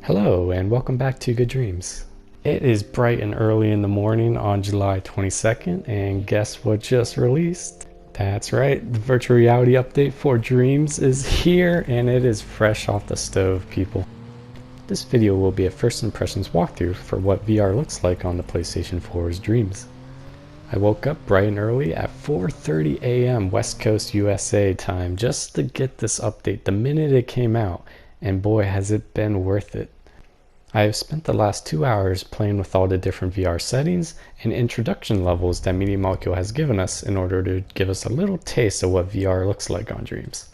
Hello and welcome back to Good Dreams. It is bright and early in the morning on July 22nd, and guess what just released? That's right, the virtual reality update for Dreams is here, and it is fresh off the stove, people. This video will be a first impressions walkthrough for what VR looks like on the PlayStation 4's Dreams. I woke up bright and early at 4:30 a.m. West Coast USA time just to get this update the minute it came out, and boy has it been worth it. I have spent the last 2 hours playing with all the different VR settings and introduction levels that Media Molecule has given us in order to give us a little taste of what VR looks like on Dreams.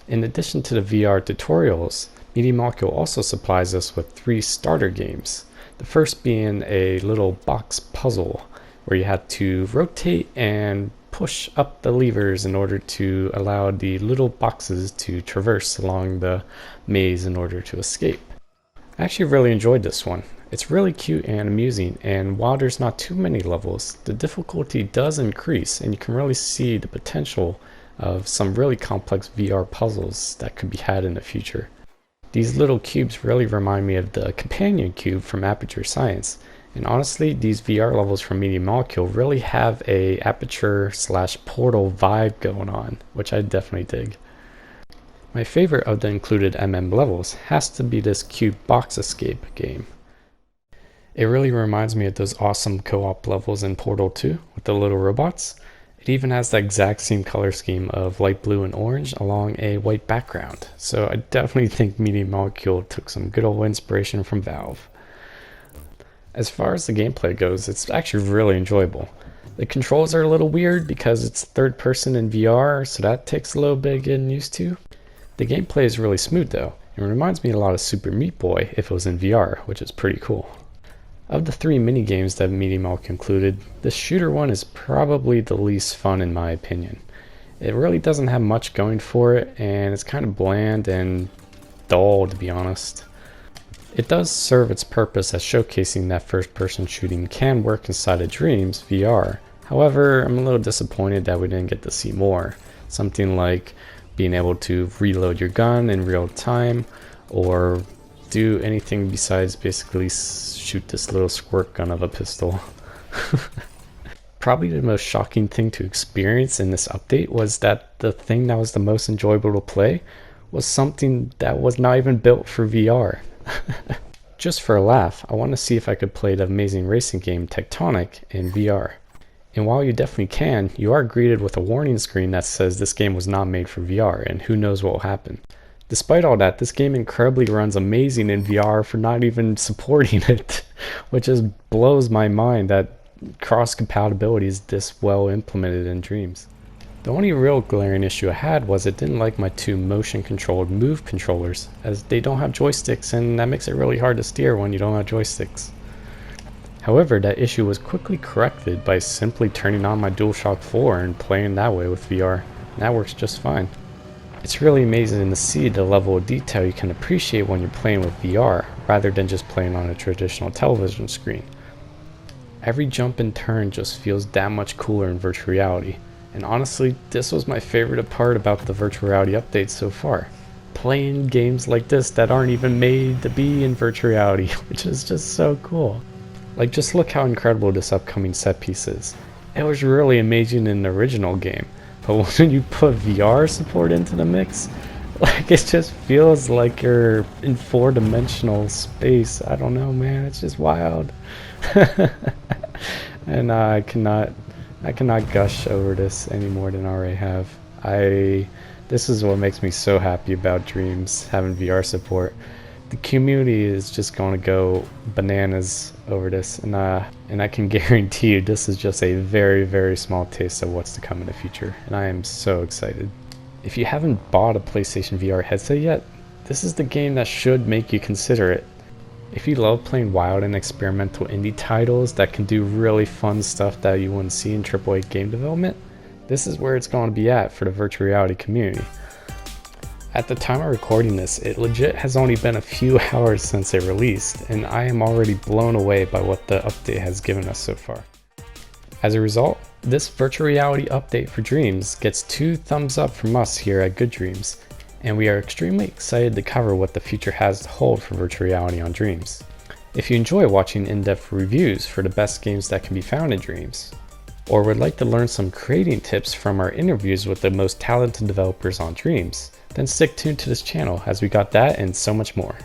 In addition to the VR tutorials, Media Molecule also supplies us with 3 starter games. The first being a little box puzzle where you have to rotate and push up the levers in order to allow the little boxes to traverse along the maze in order to escape. I actually really enjoyed this one. It's really cute and amusing, and while there's not too many levels, the difficulty does increase and you can really see the potential of some really complex VR puzzles that could be had in the future. These little cubes really remind me of the companion cube from Aperture Science, and honestly these VR levels from Media Molecule really have a Aperture/Portal vibe going on, which I definitely dig. My favorite of the included levels has to be this cube box escape game. It really reminds me of those awesome co-op levels in Portal 2 with the little robots. It even has the exact same color scheme of light blue and orange along a white background, so I definitely think Media Molecule took some good old inspiration from Valve. As far as the gameplay goes, it's actually really enjoyable. The controls are a little weird because it's third person in VR, so that takes a little bit of getting used to. The gameplay is really smooth though, and reminds me a lot of Super Meat Boy if it was in VR, which is pretty cool. Of the 3 minigames that Media Molecule included, the shooter one is probably the least fun in my opinion. It really doesn't have much going for it, and it's kind of bland and dull to be honest. It does serve its purpose as showcasing that first-person shooting can work inside of Dreams VR. However, I'm a little disappointed that we didn't get to see more. Something like being able to reload your gun in real time, or do anything besides basically shoot this little squirt gun of a pistol. Probably the most shocking thing to experience in this update was that the thing that was the most enjoyable to play was something that was not even built for VR. Just for a laugh, I want to see if I could play the amazing racing game Tectonic in VR. And while you definitely can, you are greeted with a warning screen that says this game was not made for VR and who knows what will happen. Despite all that, this game incredibly runs amazing in VR for not even supporting it, which just blows my mind that cross compatibility is this well implemented in Dreams. The only real glaring issue I had was it didn't like my 2 motion controlled Move controllers, as they don't have joysticks, and that makes it really hard to steer when you don't have joysticks. However, that issue was quickly corrected by simply turning on my DualShock 4 and playing that way with VR, and that works just fine. It's really amazing to see the level of detail you can appreciate when you're playing with VR, rather than just playing on a traditional television screen. Every jump and turn just feels that much cooler in virtual reality. And honestly, this was my favorite part about the virtual reality updates so far. Playing games like this that aren't even made to be in virtual reality, which is just so cool. Like, just look how incredible this upcoming set piece is. It was really amazing in the original game, but when you put VR support into the mix, like, it just feels like you're in 4-dimensional space. I don't know, man, it's just wild. And I cannot gush over this any more than I already have. This is what makes me so happy about Dreams having VR support. The community is just going to go bananas over this, and I can guarantee you this is just a very, very small taste of what's to come in the future, and I am so excited. If you haven't bought a PlayStation VR headset yet, this is the game that should make you consider it. If you love playing wild and experimental indie titles that can do really fun stuff that you wouldn't see in AAA game development, this is where it's going to be at for the virtual reality community. At the time of recording this, it legit has only been a few hours since it released, and I am already blown away by what the update has given us so far. As a result, this virtual reality update for Dreams gets 2 thumbs up from us here at Good Dreams, and we are extremely excited to cover what the future has to hold for virtual reality on Dreams. If you enjoy watching in-depth reviews for the best games that can be found in Dreams, or would like to learn some creating tips from our interviews with the most talented developers on Dreams, then stick tuned to this channel as we got that and so much more.